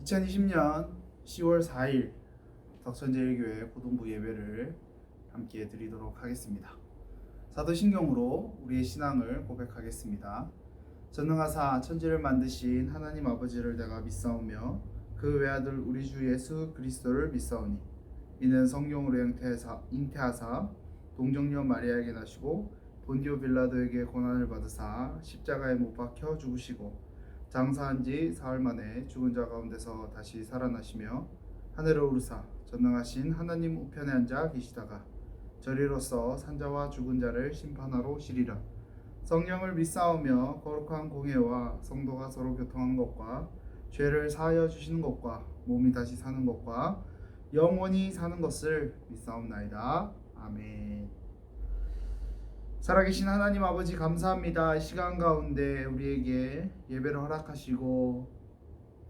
2020년 10월 4일 덕천제일교회 고등부 예배를 함께 드리도록 하겠습니다. 사도신경으로 우리의 신앙을 고백하겠습니다. 전능하사 천지를 만드신 하나님 아버지를 내가 믿사오며 그 외아들 우리 주 예수 그리스도를 믿사오니 이는 성령으로 잉태하사 동정녀 마리아에게 나시고 본디오 빌라도에게 고난을 받으사 십자가에 못 박혀 죽으시고 장사한 지 사흘 만에 죽은 자 가운데서 다시 살아나시며 하늘을 오르사 전능하신 하나님 우편에 앉아 계시다가 저리로서 산자와 죽은 자를 심판하러 오시리라. 성령을 믿사오며 거룩한 공예와 성도가 서로 교통한 것과 죄를 사하여 주시는 것과 몸이 다시 사는 것과 영원히 사는 것을 믿사옵나이다. 아멘. 살아계신 하나님 아버지 감사합니다. 이 시간 가운데 우리에게 예배를 허락하시고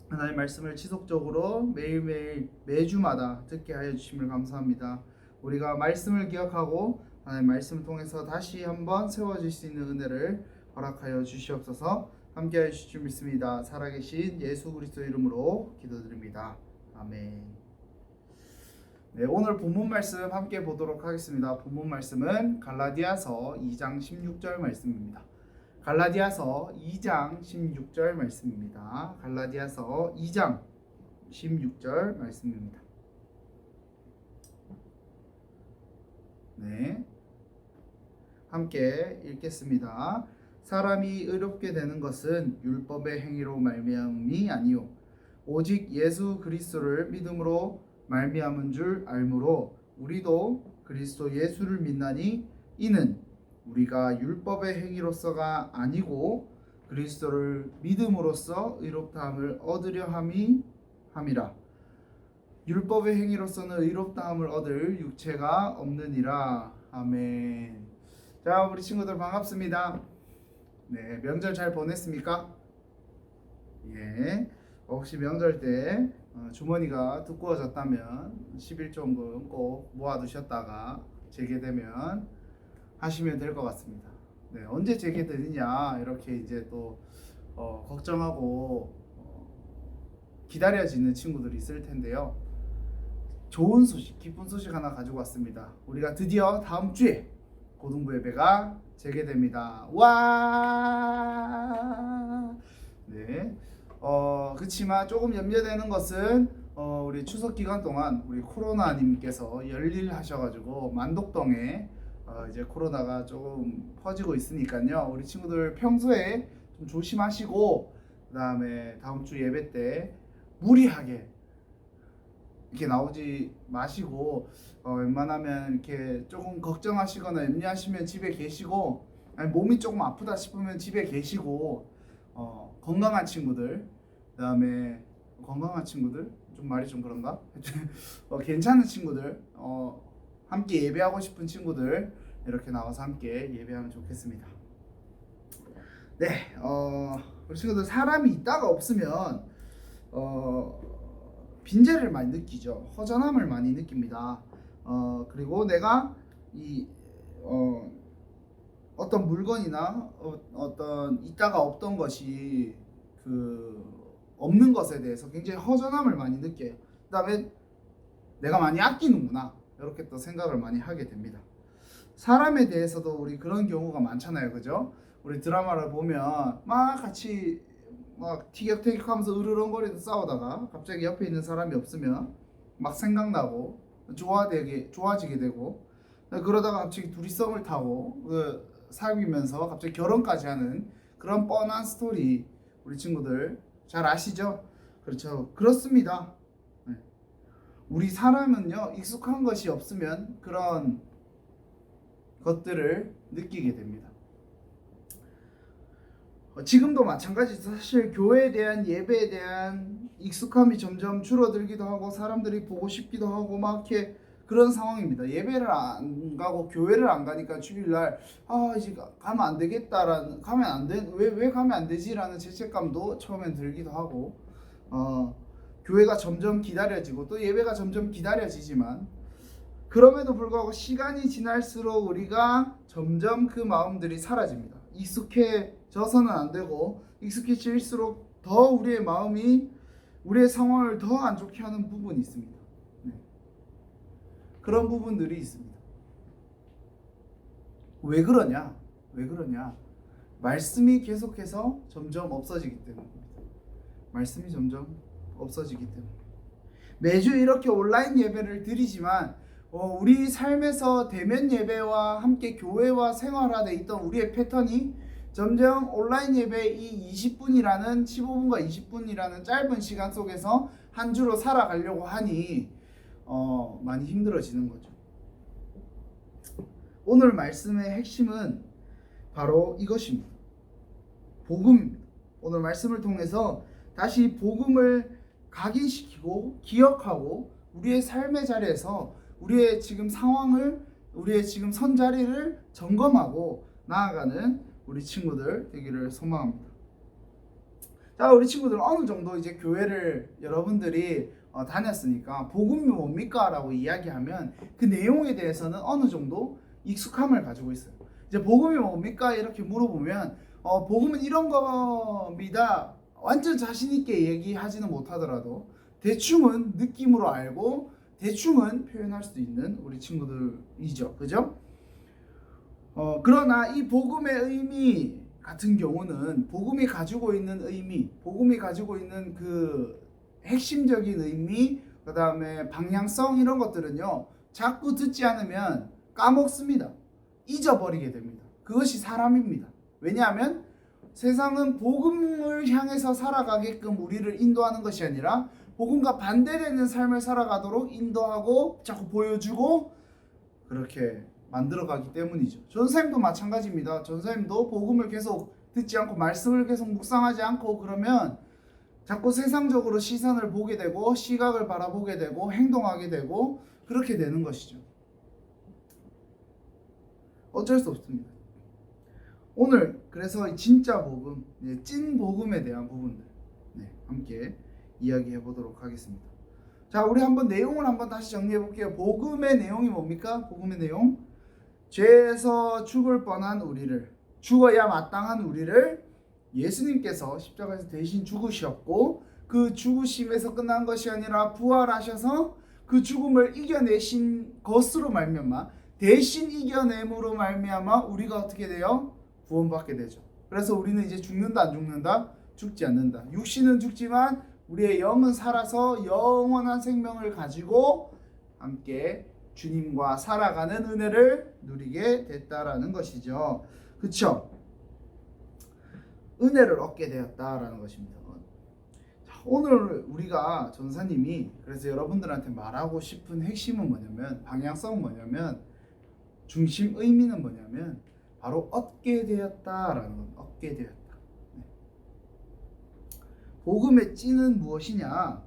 하나님 말씀을 지속적으로 매일매일 매주마다 듣게 하여 주심을 감사합니다. 우리가 말씀을 기억하고 하나님 말씀을 통해서 다시 한번 세워질 수 있는 은혜를 허락하여 주시옵소서. 함께하여 주실 줄 믿습니다. 살아계신 예수 그리스도 이름으로 기도드립니다. 아멘. 네, 오늘 본문 말씀 함께 보도록 하겠습니다. 본문 말씀은 갈라디아서 2장 16절 말씀입니다. 갈라디아서 2장 16절 말씀입니다. 갈라디아서 2장 16절 말씀입니다. 네, 함께 읽겠습니다. 사람이 의롭게 되는 것은 율법의 행위로 말미암음이 아니요 오직 예수 그리스도를 믿음으로 말미암은 줄 알므로 우리도 그리스도 예수를 믿나니 이는 우리가 율법의 행위로서가 아니고 그리스도를 믿음으로써 의롭다함을 얻으려 함이라. 율법의 행위로서는 의롭다함을 얻을 육체가 없느니라. 아멘. 자, 우리 친구들 반갑습니다. 네, 명절 잘 보냈습니까? 예. 혹시 명절 때 주머니가 두꺼워졌다면 11조금 꼭 모아두셨다가 재개되면 하시면 될 것 같습니다. 네, 언제 재개되느냐 이렇게 이제 또 걱정하고 기다려지는 친구들이 있을 텐데요. 좋은 소식, 기쁜 소식 하나 가지고 왔습니다. 우리가 드디어 다음 주에 고등부 예배가 재개됩니다. 와! 네. 그렇지만 조금 염려되는 것은 우리 추석 기간 동안 우리 코로나님께서 열일하셔가지고 만독동에 이제 코로나가 조금 퍼지고 있으니까요. 우리 친구들 평소에 좀 조심하시고 그다음에 다음 주 예배 때 무리하게 이렇게 나오지 마시고 웬만하면 이렇게 조금 걱정하시거나 염려하시면 집에 계시고 아니, 몸이 조금 아프다 싶으면 집에 계시고 건강한 친구들, 그다음에 건강한 친구들 좀 말이 좀 그런가? 괜찮은 친구들, 함께 예배하고 싶은 친구들 이렇게 나와서 함께 예배하면 좋겠습니다. 네, 우리 친구들 사람이 있다가 없으면 빈자리를 많이 느끼죠. 허전함을 많이 느낍니다. 그리고 내가 어떤 물건이나 어떤 있다가 없던 것이 없는 것에 대해서 굉장히 허전함을 많이 느껴요. 그 다음에 내가 많이 아끼는구나 이렇게 또 생각을 많이 하게 됩니다. 사람에 대해서도 우리 그런 경우가 많잖아요, 그죠? 우리 드라마를 보면 막 같이 막 티격태격하면서 으르렁거리도 싸우다가 갑자기 옆에 있는 사람이 없으면 막 생각나고 좋아지게 되고 그러다가 갑자기 둘이 썸을 타고 사귀면서 갑자기 결혼까지 하는 그런 뻔한 스토리 우리 친구들 잘 아시죠? 그렇죠. 그렇습니다. 네. 우리 사람은요 익숙한 것이 없으면 그런 것들을 느끼게 됩니다. 지금도 마찬가지죠. 사실 교회에 대한 예배에 대한 익숙함이 점점 줄어들기도 하고 사람들이 보고 싶기도 하고 막 이렇게 그런 상황입니다. 예배를 안 가고 교회를 안 가니까 주일날 이제 가면 안 되겠다라는 왜 가면 안 되지라는 죄책감도 처음엔 들기도 하고 교회가 점점 기다려지고 또 예배가 점점 기다려지지만 그럼에도 불구하고 시간이 지날수록 우리가 점점 그 마음들이 사라집니다. 익숙해져서는 안 되고 익숙해질수록 더 우리의 마음이 우리의 상황을 더 안 좋게 하는 부분이 있습니다. 네. 그런 부분들이 있습니다. 왜 그러냐? 왜 그러냐? 말씀이 계속해서 점점 없어지기 때문입니다. 말씀이 점점 없어지기 때문에 매주 이렇게 온라인 예배를 드리지만 우리 삶에서 대면 예배와 함께 교회와 생활화되어 있던 우리의 패턴이 점점 온라인 예배 이 20분이라는 15분과 20분이라는 짧은 시간 속에서 한 주로 살아가려고 하니 많이 힘들어지는 거죠. 오늘 말씀의 핵심은 바로 이것입니다. 복음입니다. 오늘 말씀을 통해서 다시 복음을 각인시키고 기억하고 우리의 삶의 자리에서 우리의 지금 상황을, 우리의 지금 선 자리를 점검하고 나아가는 우리 친구들 되기를 소망합니다. 자, 우리 친구들 어느 정도 이제 교회를 여러분들이 다녔으니까 복음이 뭡니까? 라고 이야기하면 그 내용에 대해서는 어느 정도 익숙함을 가지고 있어요. 이제 복음이 뭡니까? 이렇게 물어보면 복음은 이런 겁니다. 완전 자신 있게 얘기하지는 못하더라도 대충은 느낌으로 알고 대충은 표현할 수 있는 우리 친구들이죠. 그죠? 그러나 이 복음의 의미 같은 경우는 복음이 가지고 있는 의미, 복음이 가지고 있는 그 핵심적인 의미, 그 다음에 방향성 이런 것들은요 자꾸 듣지 않으면 까먹습니다. 잊어버리게 됩니다. 그것이 사람입니다. 왜냐하면 세상은 복음을 향해서 살아가게끔 우리를 인도하는 것이 아니라 복음과 반대되는 삶을 살아가도록 인도하고 자꾸 보여주고 그렇게 만들어가기 때문이죠. 전사님도 마찬가지입니다. 전사님도 복음을 계속 듣지 않고 말씀을 계속 묵상하지 않고 그러면 자꾸 세상적으로 시선을 보게 되고 시각을 바라보게 되고 행동하게 되고 그렇게 되는 것이죠. 어쩔 수 없습니다. 오늘 그래서 진짜 복음, 찐 복음에 대한 부분들 함께 이야기해 보도록 하겠습니다. 자, 우리 한번 내용을 한번 다시 정리해 볼게요. 복음의 내용이 뭡니까? 복음의 내용, 죄에서 죽을 뻔한 우리를, 죽어야 마땅한 우리를 예수님께서 십자가에서 대신 죽으셨고 그 죽으심에서 끝난 것이 아니라 부활하셔서 그 죽음을 이겨내신 것으로 말미암아, 대신 이겨냄으로 말미암아 우리가 어떻게 돼요? 구원받게 되죠. 그래서 우리는 이제 죽는다 안 죽는다? 죽지 않는다. 육신은 죽지만 우리의 영은 살아서 영원한 생명을 가지고 함께 주님과 살아가는 은혜를 누리게 됐다라는 것이죠. 그렇죠? 은혜를 얻게 되었다라는 것입니다. 자, 오늘 우리가 전사님이 그래서 여러분들한테 말하고 싶은 핵심은 뭐냐면, 방향성은 뭐냐면, 중심 의미는 뭐냐면 바로 얻게 되었다라는 겁니다. 얻게 되었다. 복음의 찐은 무엇이냐?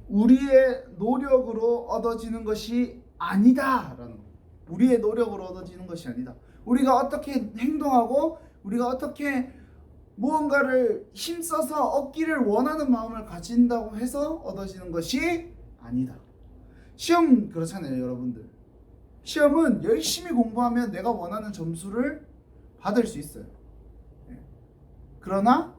우리의 노력으로 얻어지는 것이 아니다라는 겁니다. 우리의 노력으로 얻어지는 것이 아니다. 우리가 어떻게 행동하고 우리가 어떻게 무언가를 힘써서 얻기를 원하는 마음을 가진다고 해서 얻어지는 것이 아니다. 시험 그렇잖아요, 여러분들. 시험은 열심히 공부하면 내가 원하는 점수를 받을 수 있어요. 그러나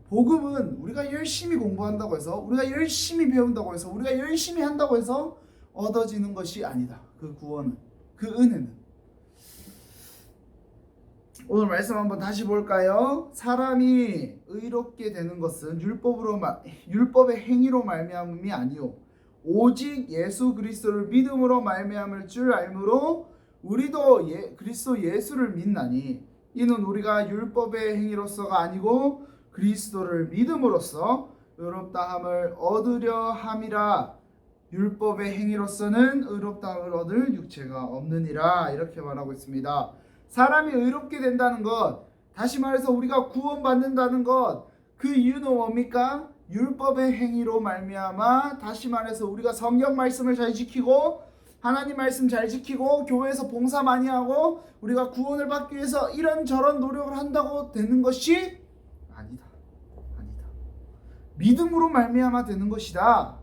복음은 우리가 열심히 공부한다고 해서, 우리가 열심히 배운다고 해서, 우리가 열심히 한다고 해서 얻어지는 것이 아니다. 그 구원은, 그 은혜는. 오늘 말씀 한번 다시 볼까요? 사람이 의롭게 되는 것은 율법의 행위로 말미암음이 아니요 오직 예수 그리스도를 믿음으로 말미암을 줄 알므로 우리도 그리스도 예수를 믿나니 이는 우리가 율법의 행위로서가 아니고 그리스도를 믿음으로써 의롭다함을 얻으려 함이라. 율법의 행위로서는 의롭다함을 얻을 육체가 없느니라. 이렇게 말하고 있습니다. 사람이 의롭게 된다는 것, 다시 말해서 우리가 구원받는다는 것, 그 이유는 뭡니까? 율법의 행위로 말미암아, 다시 말해서 우리가 성경 말씀을 잘 지키고 하나님 말씀 잘 지키고 교회에서 봉사 많이 하고 우리가 구원을 받기 위해서 이런저런 노력을 한다고 되는 것이 아니다. 믿음으로 말미암아 되는 것이다.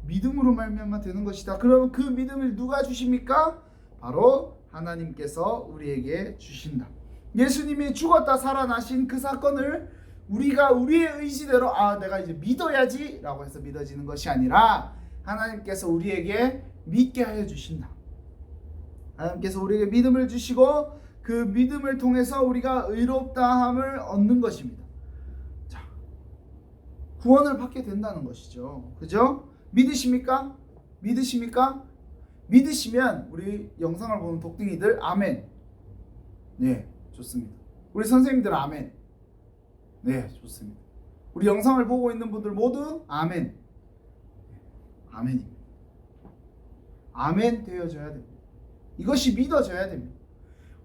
믿음으로 말미암아 되는 것이다. 그럼 그 믿음을 누가 주십니까? 바로 하나님께서 우리에게 주신다. 예수님이 죽었다 살아나신 그 사건을 우리가 우리의 의지대로 내가 이제 믿어야지 라고 해서 믿어지는 것이 아니라 하나님께서 우리에게 믿게 하여 주신다. 하나님께서 우리에게 믿음을 주시고 그 믿음을 통해서 우리가 의롭다함을 얻는 것입니다. 자, 구원을 받게 된다는 것이죠. 그죠? 믿으십니까? 믿으십니까? 믿으시면 우리 영상을 보는 독등이들 아멘. 네, 좋습니다. 우리 선생님들 아멘. 네, 좋습니다. 우리 영상을 보고 있는 분들 모두 아멘. 아멘입니다. 아멘 되어져야 됩니다. 이것이 믿어져야 됩니다.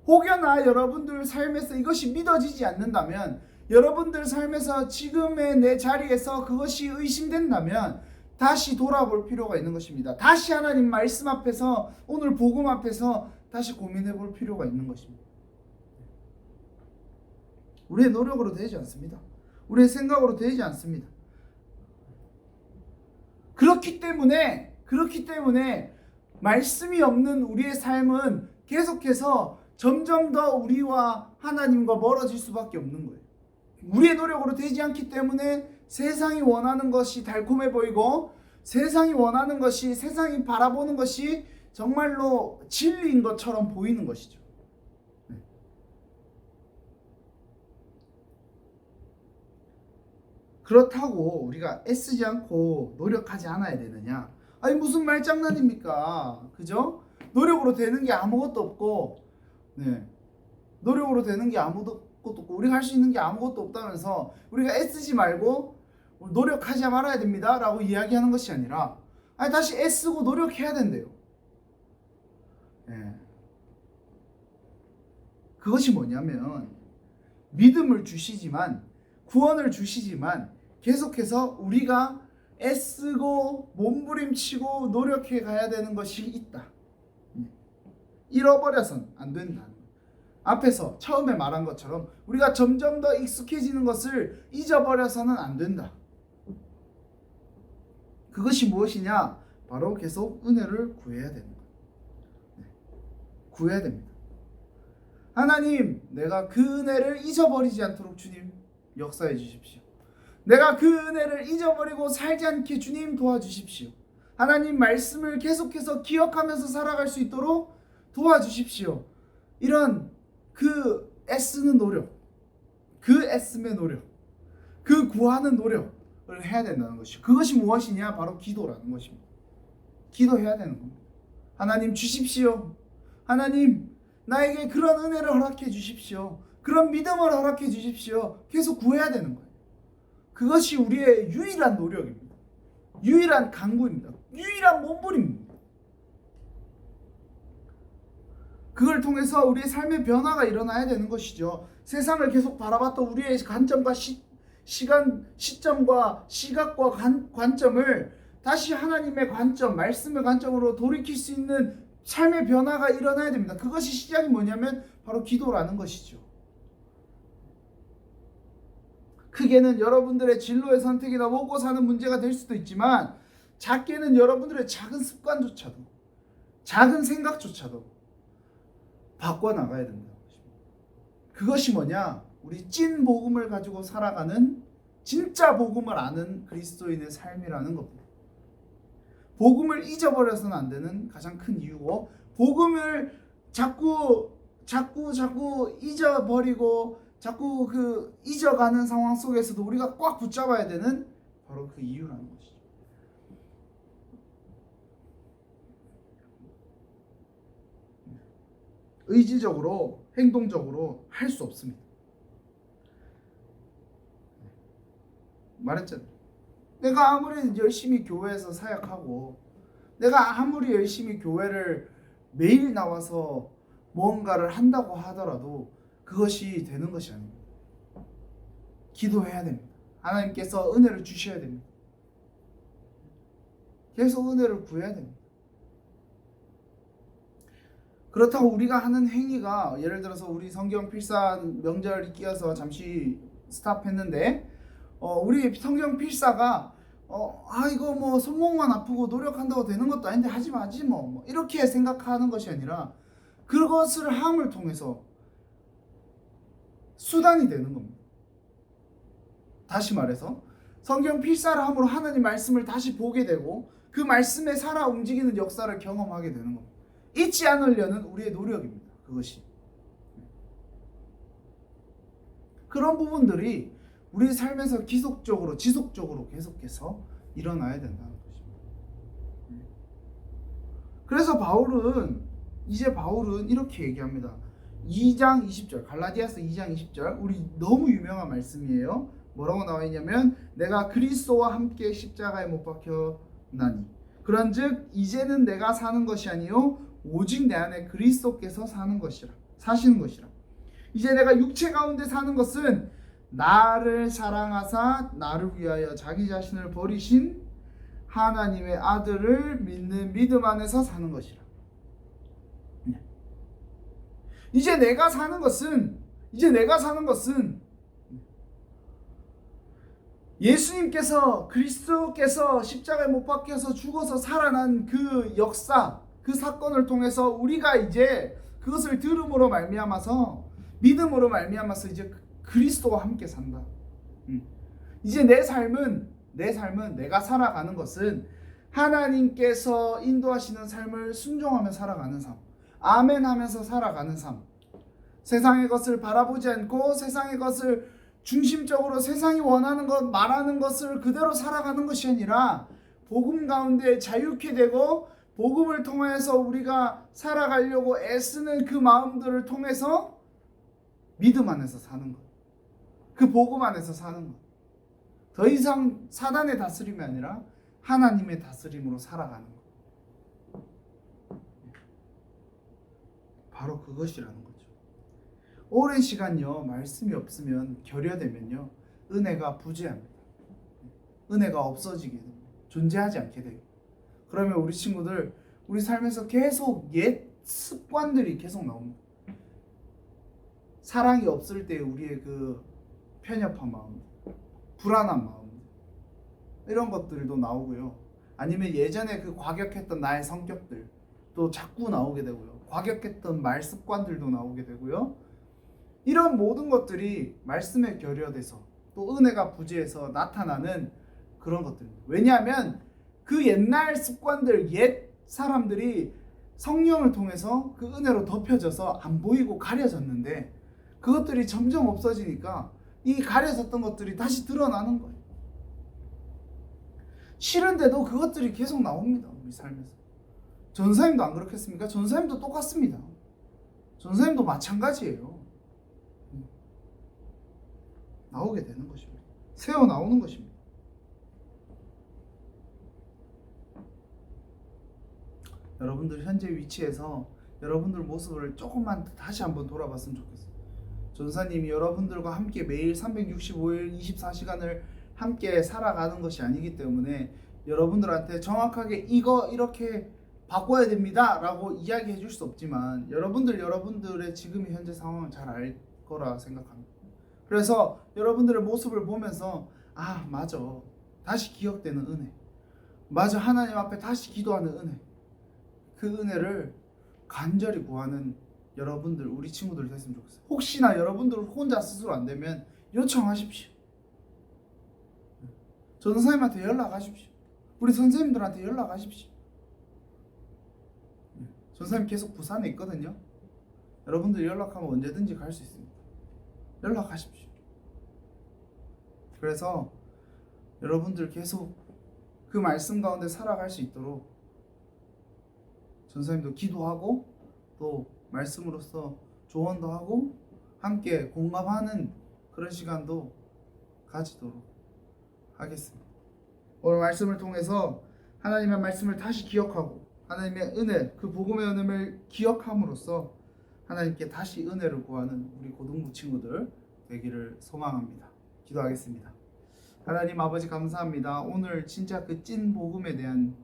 혹여나 여러분들 삶에서 이것이 믿어지지 않는다면, 여러분들 삶에서 지금의 내 자리에서 그것이 의심된다면 다시 돌아볼 필요가 있는 것입니다. 다시 하나님 말씀 앞에서, 오늘 복음 앞에서 다시 고민해 볼 필요가 있는 것입니다. 우리의 노력으로 되지 않습니다. 우리의 생각으로 되지 않습니다. 그렇기 때문에 말씀이 없는 우리의 삶은 계속해서 점점 더 우리와 하나님과 멀어질 수밖에 없는 거예요. 우리의 노력으로 되지 않기 때문에 세상이 원하는 것이 달콤해 보이고, 세상이 원하는 것이, 세상이 바라보는 것이 정말로 진리인 것처럼 보이는 것이죠. 그렇다고 우리가 애쓰지 않고 노력하지 않아야 되느냐? 아니 무슨 말장난입니까? 그죠? 노력으로 되는 게 아무것도 없고, 노력으로 되는 게 아무것도 없고, 우리가 할 수 있는 게 아무것도 없다면서 우리가 애쓰지 말고 노력하지 말아야 됩니다 라고 이야기하는 것이 아니라, 아니 다시 애쓰고 노력해야 된대요. 그것이 뭐냐면, 믿음을 주시지만, 구원을 주시지만 계속해서 우리가 애쓰고 몸부림치고 노력해 가야 되는 것이 있다. 잃어버려서는 안 된다. 앞에서 처음에 말한 것처럼 우리가 점점 더 익숙해지는 것을 잊어버려서는 안 된다. 그것이 무엇이냐? 바로 계속 은혜를 구해야 되는 거예요. 구해야 됩니다. 하나님, 내가 그 은혜를 잊어버리지 않도록 주님 역사해 주십시오. 내가 그 은혜를 잊어버리고 살지 않게 주님 도와주십시오. 하나님 말씀을 계속해서 기억하면서 살아갈 수 있도록 도와주십시오. 이런 그 애쓰는 노력, 그 애씀의 노력, 그 구하는 노력을 해야 된다는 것이죠. 그것이 무엇이냐? 바로 기도라는 것입니다. 기도해야 되는 겁니다. 하나님 주십시오. 하나님 나에게 그런 은혜를 허락해 주십시오. 그런 믿음을 허락해 주십시오. 계속 구해야 되는 거예요. 그것이 우리의 유일한 노력입니다. 유일한 강구입니다. 유일한 몸부림입니다. 그걸 통해서 우리의 삶의 변화가 일어나야 되는 것이죠. 세상을 계속 바라봤던 우리의 관점과 시점과 시각과 관점을 다시 하나님의 관점, 말씀의 관점으로 돌이킬 수 있는 삶의 변화가 일어나야 됩니다. 그것이 시작이 뭐냐면 바로 기도라는 것이죠. 크게는 여러분들의 진로의 선택이나 먹고 사는 문제가 될 수도 있지만, 작게는 여러분들의 작은 습관조차도, 작은 생각조차도 바꿔나가야 된다는 것입니다. 그것이 뭐냐? 우리 찐 복음을 가지고 살아가는, 진짜 복음을 아는 그리스도인의 삶이라는 겁니다. 복음을 잊어버려서는 안 되는 가장 큰 이유고, 복음을 자꾸 잊어버리고 자꾸 잊어가는 상황 속에서도 우리가 꽉 붙잡아야 되는 바로 그 이유라는 것이죠. 의지적으로, 행동적으로 할 수 없습니다. 말했잖아요. 내가 아무리 열심히 교회에서 사역하고, 내가 아무리 열심히 교회를 매일 나와서 무언가를 한다고 하더라도 그것이 되는 것이 아닙니다. 기도해야 됩니다. 하나님께서 은혜를 주셔야 됩니다. 계속 은혜를 구해야 됩니다. 그렇다고 우리가 하는 행위가, 예를 들어서 우리 성경 필사 명절이 끼어서 잠시 스탑했는데, 우리 성경 필사가 이거 뭐 손목만 아프고 노력한다고 되는 것도 아닌데 하지 마지 뭐 이렇게 생각하는 것이 아니라, 그것을 함을 통해서 수단이 되는 겁니다. 다시 말해서 성경 필사를 함으로 하나님 말씀을 다시 보게 되고 그 말씀에 살아 움직이는 역사를 경험하게 되는 겁니다. 잊지 않으려는 우리의 노력입니다. 그것이. 그런 부분들이 우리 삶에서 지속적으로 계속해서 일어나야 된다는 것입니다. 그래서 바울은 이렇게 얘기합니다. 2장 20절, 갈라디아서 2장 20절, 우리 너무 유명한 말씀이에요. 뭐라고 나와 있냐면 내가 그리스도와 함께 십자가에 못 박혔나니 그런즉 이제는 내가 사는 것이 아니요 오직 내 안에 그리스도께서 사시는 것이라. 이제 내가 육체 가운데 사는 것은 나를 사랑하사 나를 위하여 자기 자신을 버리신 하나님의 아들을 믿는 믿음 안에서 사는 것이라. 이제 내가 사는 것은 예수님께서 그리스도께서 십자가에 못 박혀서 죽어서 살아난 그 역사, 그 사건을 통해서 우리가 이제 그것을 들음으로 말미암아서 믿음으로 말미암아서 이제 그리스도와 함께 산다. 이제 내 삶은 내가 살아가는 것은 하나님께서 인도하시는 삶을 순종하며 살아가는 삶, 아멘 하면서 살아가는 삶, 세상의 것을 바라보지 않고 세상의 것을 중심적으로 세상이 원하는 것, 말하는 것을 그대로 살아가는 것이 아니라 복음 가운데 자유케 되고 복음을 통해서 우리가 살아가려고 애쓰는 그 마음들을 통해서 믿음 안에서 사는 것, 그 복음 안에서 사는 것, 더 이상 사단의 다스림이 아니라 하나님의 다스림으로 살아가는 것, 바로 그것이라는 거죠. 오랜 시간요 말씀이 없으면 결여되면요 은혜가 부재합니다. 은혜가 없어지게 됩니다. 존재하지 않게 돼요. 그러면 우리 친구들 우리 삶에서 계속 옛 습관들이 계속 나옵니다. 사랑이 없을 때 우리의 그 편협한 마음, 불안한 마음, 이런 것들도 나오고요. 아니면 예전에 그 과격했던 나의 성격들 또 자꾸 나오게 되고요. 과격했던 말 습관들도 나오게 되고요. 이런 모든 것들이 말씀에 결여돼서 또 은혜가 부재해서 나타나는 그런 것들입니다. 왜냐하면 그 옛날 습관들, 옛 사람들이 성령을 통해서 그 은혜로 덮여져서 안 보이고 가려졌는데 그것들이 점점 없어지니까 이 가려졌던 것들이 다시 드러나는 거예요. 싫은데도 그것들이 계속 나옵니다. 우리 삶에서. 전사님도 안 그렇겠습니까? 전사님도 똑같습니다. 전사님도 마찬가지예요. 나오게 되는 것입니다. 새어 나오는 것입니다. 여러분들 현재 위치에서 여러분들 모습을 조금만 다시 한번 돌아봤으면 좋겠어요. 전사님이 여러분들과 함께 매일 365일 24시간을 함께 살아가는 것이 아니기 때문에 여러분들한테 정확하게 이거 이렇게 바꿔야 됩니다 라고 이야기해 줄 수 없지만 여러분들의 지금의 현재 상황을 잘 알 거라 생각합니다. 그래서 여러분들의 모습을 보면서 아 맞아, 다시 기억되는 은혜, 맞아, 하나님 앞에 다시 기도하는 은혜, 그 은혜를 간절히 구하는 여러분들, 우리 친구들 됐으면 좋겠어요. 혹시나 여러분들 혼자 스스로 안 되면 요청하십시오. 전사님한테 연락하십시오. 우리 선생님들한테 연락하십시오. 전사님 계속 부산에 있거든요. 여러분들 연락하면 언제든지 갈 수 있습니다. 연락하십시오. 그래서 여러분들 계속 그 말씀 가운데 살아갈 수 있도록 전사님도 기도하고 또 말씀으로서 조언도 하고 함께 공감하는 그런 시간도 가지도록 하겠습니다. 오늘 말씀을 통해서 하나님의 말씀을 다시 기억하고 하나님의 은혜, 그 복음의 은혜를 기억함으로써 하나님께 다시 은혜를 구하는 우리 고등부 친구들 되기를 소망합니다. 기도하겠습니다. 하나님 아버지 감사합니다. 오늘 진짜 그 찐 복음에 대한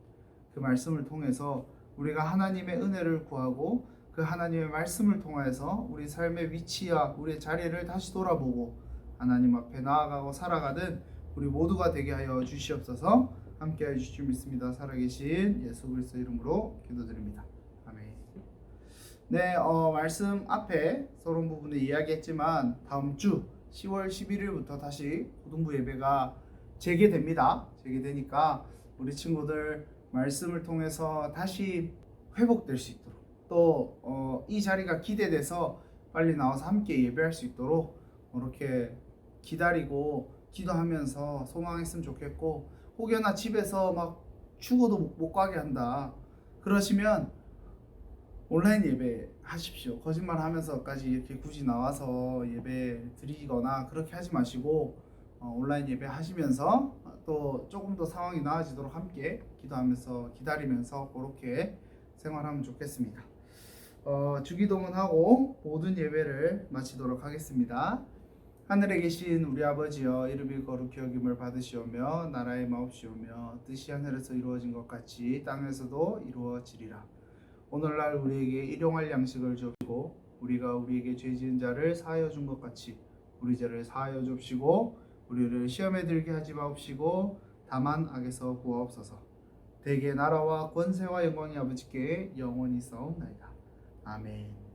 그 말씀을 통해서 우리가 하나님의 은혜를 구하고 그 하나님의 말씀을 통해서 우리 삶의 위치와 우리의 자리를 다시 돌아보고 하나님 앞에 나아가고 살아가는 우리 모두가 되게 하여 주시옵소서. 함께하여 주실 줄 믿습니다. 살아계신 예수 그리스도 이름으로 기도드립니다. 아멘. 네, 말씀 앞에 서론 부분에 이야기했지만 다음 주 10월 11일부터 다시 고등부 예배가 재개됩니다. 재개되니까 우리 친구들 말씀을 통해서 다시 회복될 수 있도록 또 이 자리가 기대돼서 빨리 나와서 함께 예배할 수 있도록 이렇게 기다리고 기도하면서 소망했으면 좋겠고, 혹여나 집에서 막 죽어도 못 가게 한다 그러시면 온라인 예배 하십시오. 거짓말 하면서까지 이렇게 굳이 나와서 예배 드리거나 그렇게 하지 마시고 온라인 예배 하시면서 또 조금 더 상황이 나아지도록 함께 기도하면서 기다리면서 그렇게 생활하면 좋겠습니다. 주기도문하고 모든 예배를 마치도록 하겠습니다. 하늘에 계신 우리 아버지여, 이름이 거룩히 여김을 받으시오며 나라의 마옵시오며 뜻이 하늘에서 이루어진 것 같이 땅에서도 이루어지리라. 오늘날 우리에게 일용할 양식을 주옵시고 우리가 우리에게 죄 지은 자를 사하여 준 것 같이 우리 죄를 사하여 주옵시고 우리를 시험에 들게 하지 마옵시고 다만 악에서 구하옵소서. 대개 나라와 권세와 영광이 아버지께 영원히 있사옵나이다. 아멘.